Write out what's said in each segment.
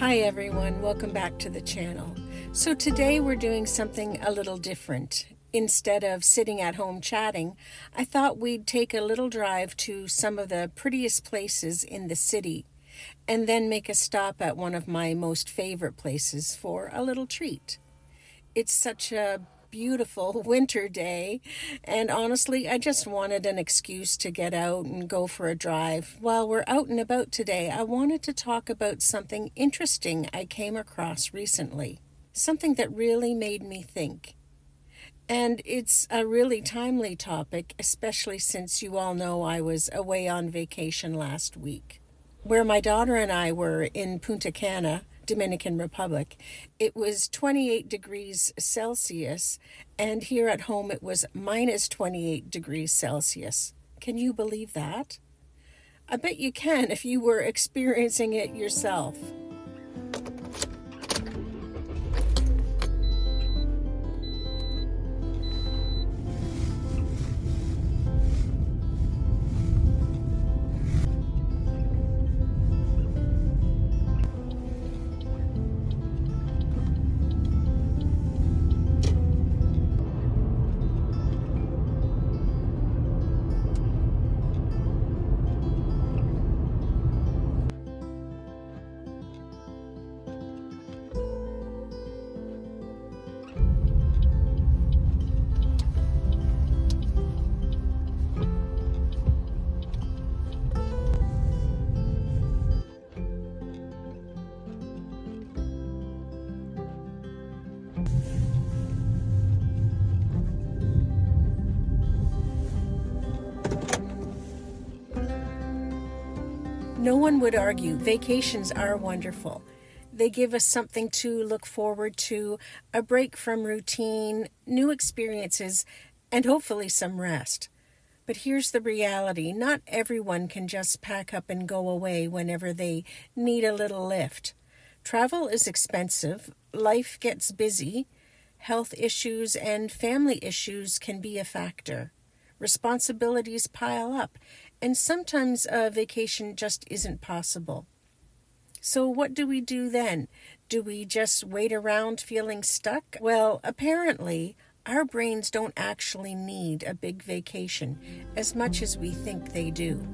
Hi everyone, welcome back to the channel. So today we're doing something a little different. Instead of sitting at home chatting, I thought we'd take a little drive to some of the prettiest places in the city and then make a stop at one of my most favorite places for a little treat. It's such a beautiful winter day, and honestly, I just wanted an excuse to get out and go for a drive. While we're out and about today, I wanted to talk about something interesting I came across recently, something that really made me think. And it's a really timely topic, especially since you all know I was away on vacation last week. Where my daughter and I were in Punta Cana, Dominican Republic, it was 28 degrees Celsius, and here at home it was minus 28 degrees Celsius. Can you believe that? I bet you can if you were experiencing it yourself. No one would argue vacations are wonderful. They give us something to look forward to, a break from routine, new experiences, and hopefully some rest. But here's the reality. Not everyone can just pack up and go away whenever they need a little lift. Travel is expensive, life gets busy, health issues and family issues can be a factor. Responsibilities pile up, and sometimes a vacation just isn't possible. So what do we do then? Do we just wait around feeling stuck? Well, apparently, our brains don't actually need a big vacation as much as we think they do.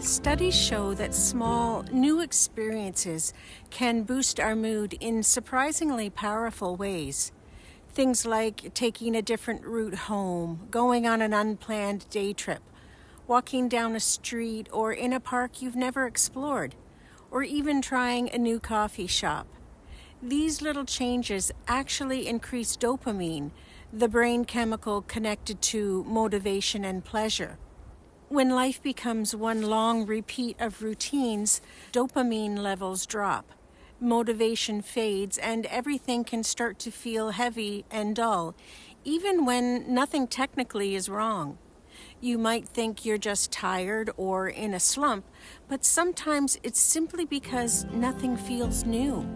Studies show that small, new experiences can boost our mood in surprisingly powerful ways. Things like taking a different route home, going on an unplanned day trip, walking down a street or in a park you've never explored, or even trying a new coffee shop. These little changes actually increase dopamine, the brain chemical connected to motivation and pleasure. When life becomes one long repeat of routines, dopamine levels drop, motivation fades, and everything can start to feel heavy and dull, even when nothing technically is wrong. You might think you're just tired or in a slump, but sometimes it's simply because nothing feels new.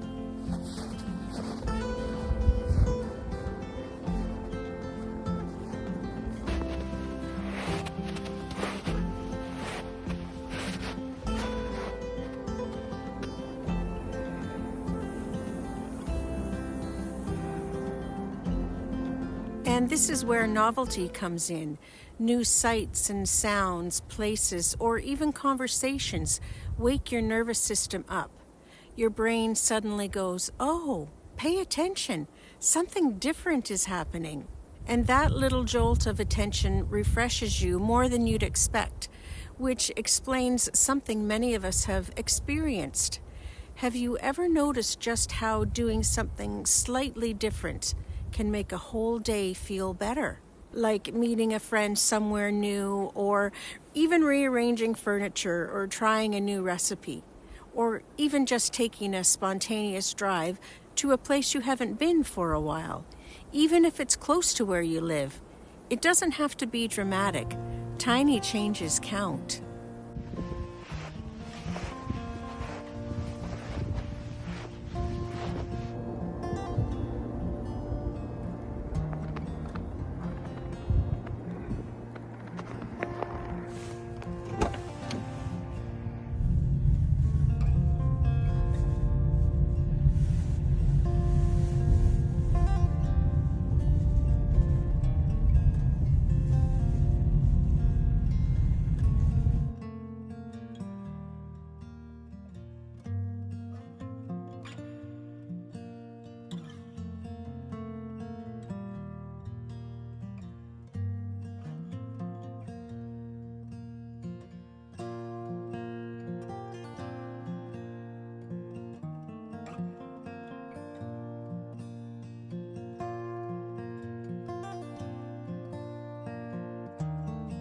And this is where novelty comes in. New sights and sounds, places, or even conversations wake your nervous system up. Your brain suddenly goes, "Oh, pay attention. Something different is happening." And that little jolt of attention refreshes you more than you'd expect, which explains something many of us have experienced. Have you ever noticed just how doing something slightly different can make a whole day feel better? Like meeting a friend somewhere new, or even rearranging furniture, or trying a new recipe, or even just taking a spontaneous drive to a place you haven't been for a while, even if it's close to where you live. It doesn't have to be dramatic. Tiny changes count.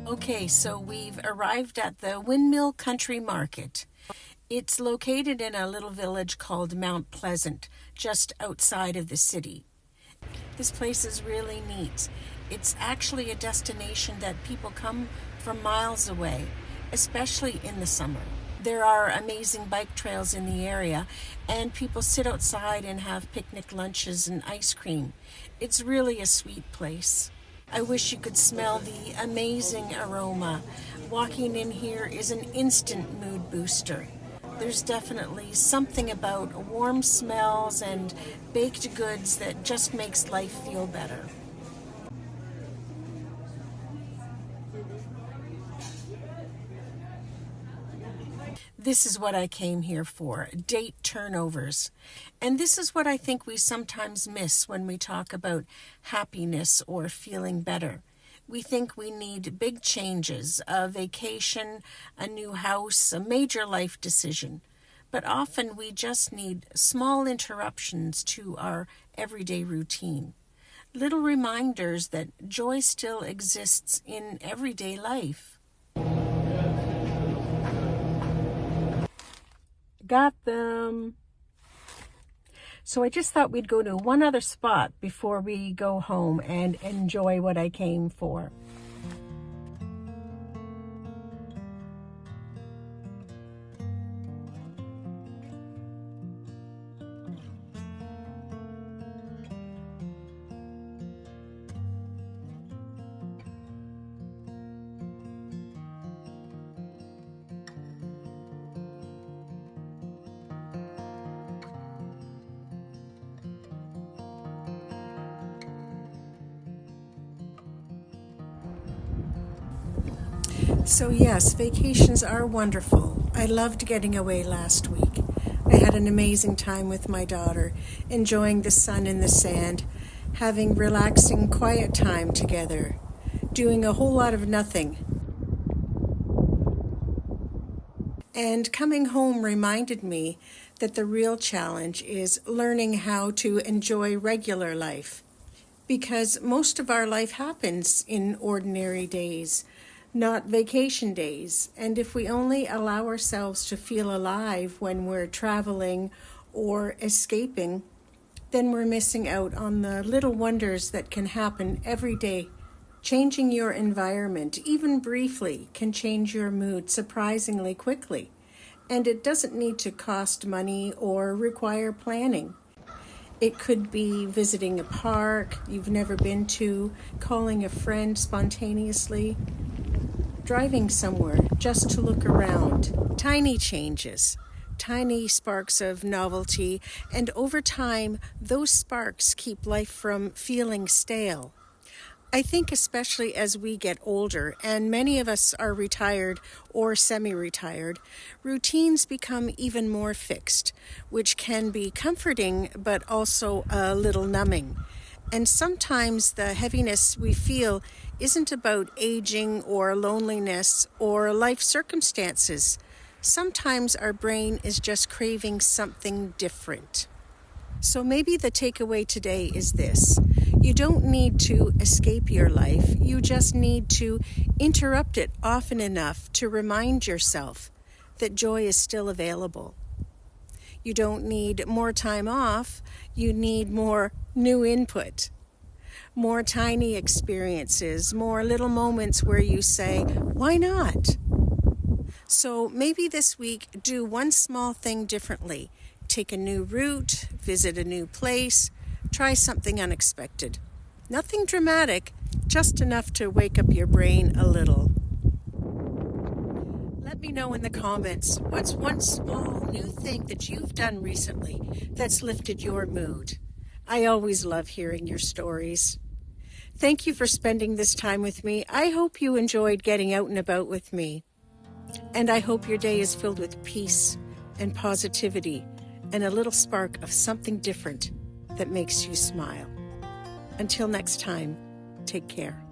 Okay, so we've arrived at the Windmill Country Market. It's located in a little village called Mount Pleasant, just outside of the city. This place is really neat. It's actually a destination that people come from miles away, especially in the summer. There are amazing bike trails in the area, and people sit outside and have picnic lunches and ice cream. It's really a sweet place. I wish you could smell the amazing aroma. Walking in here is an instant mood booster. There's definitely something about warm smells and baked goods that just makes life feel better. This is what I came here for, date turnovers. And this is what I think we sometimes miss when we talk about happiness or feeling better. We think we need big changes, a vacation, a new house, a major life decision. But often we just need small interruptions to our everyday routine. Little reminders that joy still exists in everyday life. Got them. So I just thought we'd go to one other spot before we go home and enjoy what I came for. So yes, vacations are wonderful. I loved getting away last week. I had an amazing time with my daughter, enjoying the sun and the sand, having relaxing, quiet time together, doing a whole lot of nothing. And coming home reminded me that the real challenge is learning how to enjoy regular life. Because most of our life happens in ordinary days, not vacation days. And if we only allow ourselves to feel alive when we're traveling or escaping, then we're missing out on the little wonders that can happen every day. Changing your environment, even briefly, can change your mood surprisingly quickly. And it doesn't need to cost money or require planning. It could be visiting a park you've never been to, calling a friend spontaneously, driving somewhere just to look around. Tiny changes, tiny sparks of novelty, and over time, those sparks keep life from feeling stale. I think especially as we get older, and many of us are retired or semi-retired, routines become even more fixed, which can be comforting but also a little numbing. And sometimes the heaviness we feel isn't about aging or loneliness or life circumstances, Sometimes our brain is just craving something different. So maybe the takeaway today is this. You don't need to escape your life. You just need to interrupt it often enough to remind yourself that joy is still available. You don't need more time off. You need more new input, more tiny experiences, more little moments where you say, why not? So maybe this week, do one small thing differently. Take a new route, visit a new place, try something unexpected. Nothing dramatic, just enough to wake up your brain a little. Let me know in the comments, what's one small new thing that you've done recently that's lifted your mood? I always love hearing your stories. Thank you for spending this time with me. I hope you enjoyed getting out and about with me. And I hope your day is filled with peace and positivity and a little spark of something different that makes you smile. Until next time, take care.